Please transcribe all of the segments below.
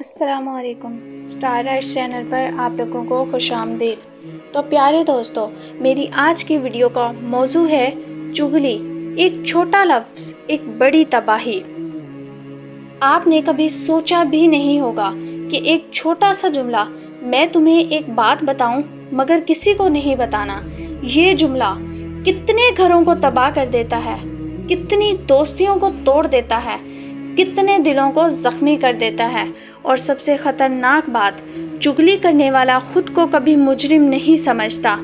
अस्सलाम वालेकुम। Star rights channel पर आप लोगों को खुशामदीद। तो प्यारे दोस्तों, मेरी आज की वीडियो का मौजू है चुगली। एक छोटा लफ्ज़, एक बड़ी तबाही। आपने कभी सोचा भी नहीं होगा कि एक छोटा सा जुमला, मैं तुम्हें एक बात बताऊं मगर किसी को नहीं बताना, ये जुमला कितने घरों को तबाह कर देता है, कितनी दोस्तियों को तोड़ देता है, कितने दिलों को जख्मी कर देता है। और सबसे ख़तरनाक बात, चुगली करने वाला खुद को कभी मुजरिम नहीं समझता।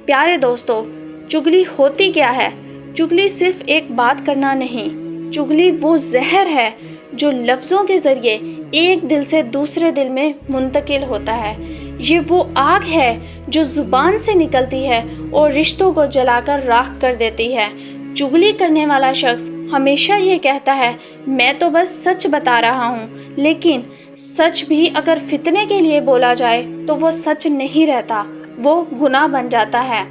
प्यारे दोस्तों, चुगली होती क्या है? चुगली सिर्फ एक बात करना नहीं, चुगली वो जहर है जो लफ्ज़ों के ज़रिए एक दिल से दूसरे दिल में मुंतकिल होता है। ये वो आग है जो ज़ुबान से निकलती है और रिश्तों को जलाकर राख कर देती है। चुगली करने वाला शख्स हमेशा ये कहता है, मैं तो बस सच बता रहा हूँ, लेकिन सच भी अगर फितने के लिए बोला जाए तो वो सच नहीं रहता, वो गुनाह बन जाता है।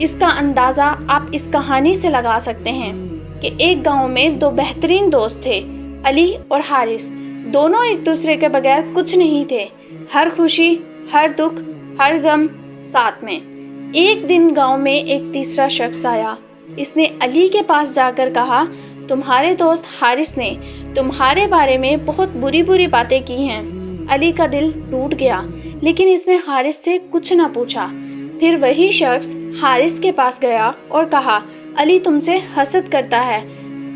इसका अंदाज़ा आप इस कहानी से लगा सकते हैं कि एक गांव में दो बेहतरीन दोस्त थे, अली और हारिस। दोनों एक दूसरे के बगैर कुछ नहीं थे, हर खुशी, हर दुख, हर गम साथ में। एक दिन गांव में एक तीसरा शख्स आया। इसने अली के पास जाकर कहा, तुम्हारे दोस्त हारिस ने तुम्हारे बारे में बहुत बुरी बुरी बातें की हैं। अली का दिल टूट गया, लेकिन इसने हारिस से कुछ ना पूछा। फिर वही शख्स हारिस के पास गया और कहा, अली तुमसे हसद करता है।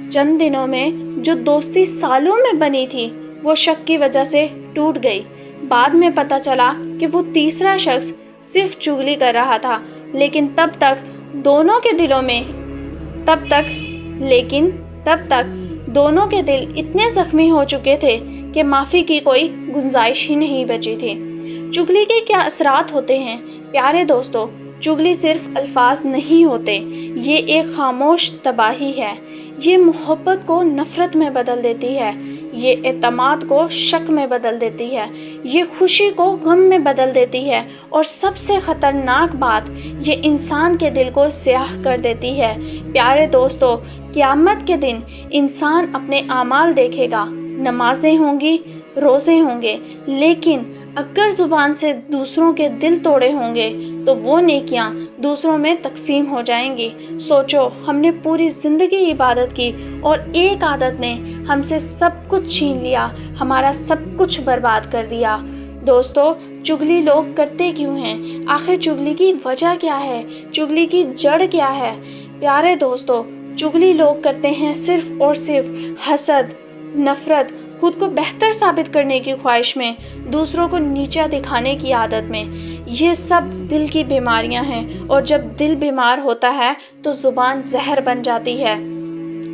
चंद दिनों में जो दोस्ती सालों में बनी थी, वो शक की वजह से टूट गई। बाद में पता चला कि वो तीसरा शख्स सिर्फ चुगली कर रहा था, लेकिन तब तक दोनों के दिल इतने जख्मी हो चुके थे कि माफ़ी की कोई गुंजाइश ही नहीं बची थी। चुगली के क्या असरात होते हैं? प्यारे दोस्तों, चुगली सिर्फ अल्फाज नहीं होते, ये एक खामोश तबाही है। ये मोहब्बत को नफ़रत में बदल देती है, ये एतमाद को शक में बदल देती है, ये खुशी को गम में बदल देती है, और सबसे ख़तरनाक बात, ये इंसान के दिल को स्याह कर देती है। प्यारे दोस्तों, क़यामत के दिन इंसान अपने आमाल देखेगा, नमाज़ें होंगी, रोज़े होंगे, लेकिन अगर ज़ुबान से दूसरों के दिल तोड़े होंगे तो वो नेकियां दूसरों में तकसीम हो जाएंगी। सोचो, हमने पूरी ज़िंदगी इबादत की और एक आदत ने हमसे सब कुछ छीन लिया, हमारा सब कुछ बर्बाद कर दिया। दोस्तों, चुगली लोग करते क्यों हैं? आखिर चुगली की वजह क्या है? चुगली की जड़ क्या है? प्यारे दोस्तों, चुगली लोग करते हैं सिर्फ और सिर्फ हसद, नफ़रत, खुद को बेहतर साबित करने की ख्वाहिश में, दूसरों को नीचा दिखाने की आदत में। ये सब दिल की बीमारियां हैं, और जब दिल बीमार होता है तो ज़ुबान जहर बन जाती है।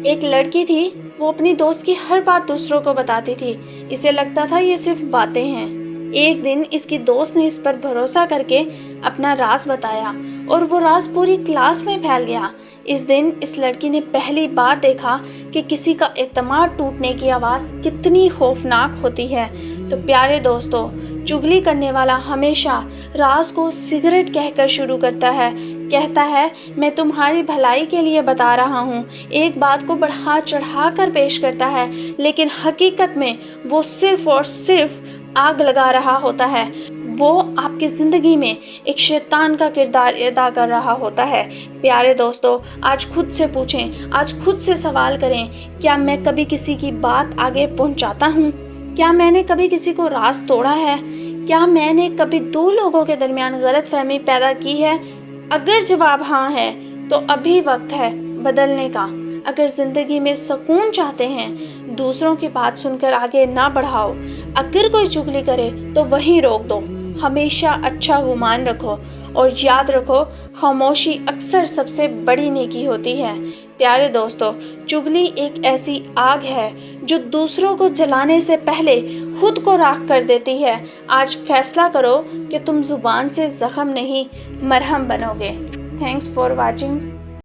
एक लड़की थी, वो अपनी दोस्त की हर बात दूसरों को बताती थी। इसे लगता था ये सिर्फ बातें हैं। एक दिन इसकी दोस्त ने इस पर भरोसा करके अपना राज बताया, और वो राज पूरी क्लास में फैल गया। इस दिन इस लड़की ने पहली बार देखा कि किसी का एतमाद टूटने की आवाज़ कितनी खौफनाक होती है। तो प्यारे दोस्तों, चुगली करने वाला हमेशा राज को सिगरेट कहकर शुरू करता है। कहता है, मैं तुम्हारी भलाई के लिए बता रहा हूँ। एक बात को बढ़ा चढ़ा कर पेश करता है, लेकिन हकीकत में वो सिर्फ और सिर्फ आग लगा रहा होता है। वो आपकी ज़िंदगी में एक शैतान का किरदार अदा कर रहा होता है। प्यारे दोस्तों, आज खुद से पूछें, आज खुद से सवाल करें, क्या मैं कभी किसी की बात आगे पहुंचाता हूं? क्या मैंने कभी किसी को राज तोड़ा है? क्या मैंने कभी दो लोगों के दरमियान गलतफहमी पैदा की है? अगर जवाब हाँ है तो अभी वक्त है बदलने का। अगर ज़िंदगी में सुकून चाहते हैं, दूसरों की बात सुनकर आगे ना बढ़ाओ। अगर कोई चुगली करे तो वहीं रोक दो। हमेशा अच्छा गुमान रखो, और याद रखो, खामोशी अक्सर सबसे बड़ी नेकी होती है। प्यारे दोस्तों, चुगली एक ऐसी आग है जो दूसरों को जलाने से पहले खुद को राख कर देती है। आज फैसला करो कि तुम ज़ुबान से ज़ख्म नहीं, मरहम बनोगे। Thanks for watching.